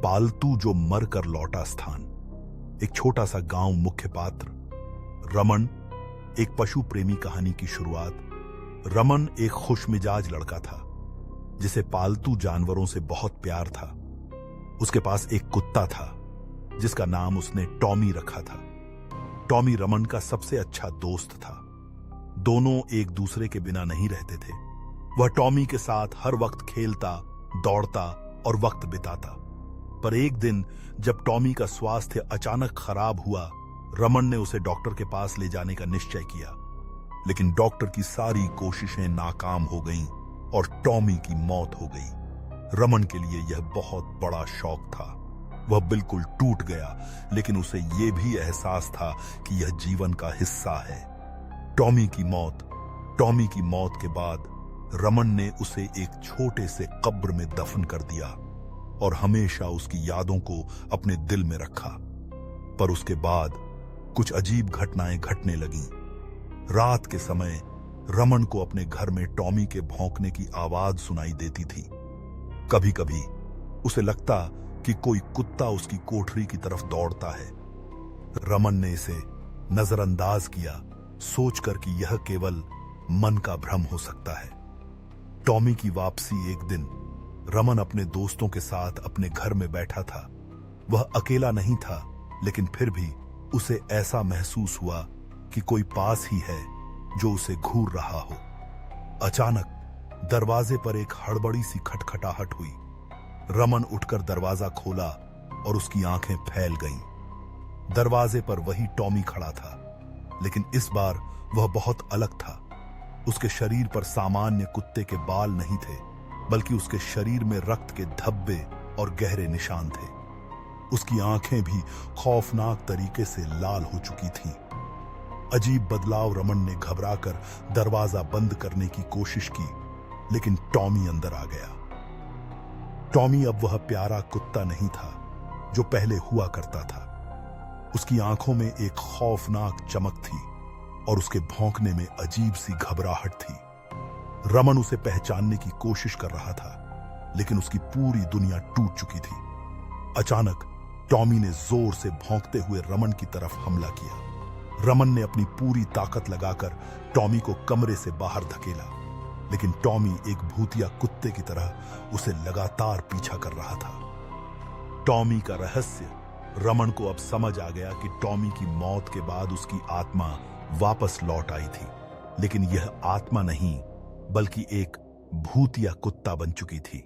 पालतू जो मर कर लौटा स्थान। एक छोटा सा गांव मुख्य पात्र रमन, एक पशु प्रेमी कहानी की शुरुआत। रमन एक खुशमिजाज लड़का था जिसे पालतू जानवरों से बहुत प्यार था। उसके पास एक कुत्ता था जिसका नाम उसने टॉमी रखा था। टॉमी रमन का सबसे अच्छा दोस्त था। दोनों एक दूसरे के बिना नहीं रहते थे। वह टॉमी के साथ हर वक्त खेलता, दौड़ता और वक्त बिताता। पर एक दिन जब टॉमी का स्वास्थ्य अचानक खराब हुआ, रमन ने उसे डॉक्टर के पास ले जाने का निश्चय किया। लेकिन डॉक्टर की सारी कोशिशें नाकाम हो गईं और टॉमी की मौत हो गई। रमन के लिए यह बहुत बड़ा शौक था। वह बिल्कुल टूट गया, लेकिन उसे यह भी एहसास था कि यह जीवन का हिस्सा है। टॉमी की मौत के बाद रमन ने उसे एक छोटे से कब्र में दफन कर दिया और हमेशा उसकी यादों को अपने दिल में रखा। पर उसके बाद कुछ अजीब घटनाएं घटने लगीं। रात के समय रमन को अपने घर में टॉमी के भौंकने की आवाज सुनाई देती थी। कभी कभी उसे लगता कि कोई कुत्ता उसकी कोठरी की तरफ दौड़ता है। रमन ने इसे नजरअंदाज किया, सोचकर कि यह केवल मन का भ्रम हो सकता है। टॉमी की वापसी एक दिन रमन अपने दोस्तों के साथ अपने घर में बैठा था। वह अकेला नहीं था, लेकिन फिर भी उसे ऐसा महसूस हुआ कि कोई पास ही है जो उसे घूर रहा हो। अचानक दरवाजे पर एक हड़बड़ी सी खटखटाहट हुई। रमन उठकर दरवाजा खोला और उसकी आंखें फैल गईं। दरवाजे पर वही टॉमी खड़ा था, लेकिन इस बार वह बहुत अलग था। उसके शरीर पर सामान्य कुत्ते के बाल नहीं थे, बल्कि उसके शरीर में रक्त के धब्बे और गहरे निशान थे। उसकी आंखें भी खौफनाक तरीके से लाल हो चुकी थीं। अजीब बदलाव रमन ने घबराकर दरवाजा बंद करने की कोशिश की, लेकिन टॉमी अंदर आ गया। टॉमी अब वह प्यारा कुत्ता नहीं था जो पहले हुआ करता था। उसकी आंखों में एक खौफनाक चमक थी और उसके भौंकने में अजीब सी घबराहट थी। रमन उसे पहचानने की कोशिश कर रहा था, लेकिन उसकी पूरी दुनिया टूट चुकी थी। अचानक टॉमी ने जोर से भौंकते हुए रमन की तरफ हमला किया। रमन ने अपनी पूरी ताकत लगाकर टॉमी को कमरे से बाहर धकेला, लेकिन टॉमी एक भूतिया कुत्ते की तरह उसे लगातार पीछा कर रहा था। टॉमी का रहस्य रमन को अब समझ आ गया कि टॉमी की मौत के बाद उसकी आत्मा वापस लौट आई थी, लेकिन यह आत्मा नहीं बल्कि एक भूतिया कुत्ता बन चुकी थी।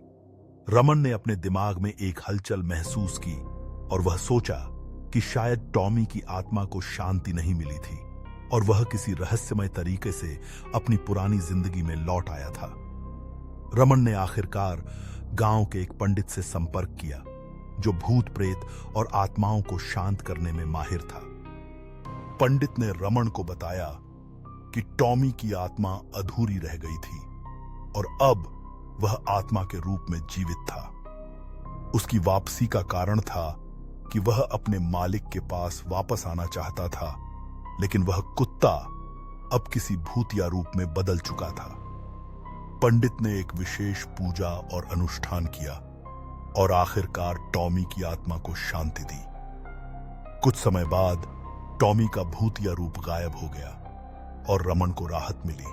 रमन ने अपने दिमाग में एक हलचल महसूस की और वह सोचा कि शायद टॉमी की आत्मा को शांति नहीं मिली थी और वह किसी रहस्यमय तरीके से अपनी पुरानी जिंदगी में लौट आया था। रमन ने आखिरकार गांव के एक पंडित से संपर्क किया जो भूत प्रेत और आत्माओं को शांत करने में माहिर था। पंडित ने रमन को बताया कि टॉमी की आत्मा अधूरी रह गई थी और अब वह आत्मा के रूप में जीवित था। उसकी वापसी का कारण था कि वह अपने मालिक के पास वापस आना चाहता था, लेकिन वह कुत्ता अब किसी भूतिया रूप में बदल चुका था। पंडित ने एक विशेष पूजा और अनुष्ठान किया और आखिरकार टॉमी की आत्मा को शांति दी। कुछ समय बाद टॉमी का भूतिया रूप गायब हो गया और रमन को राहत मिली।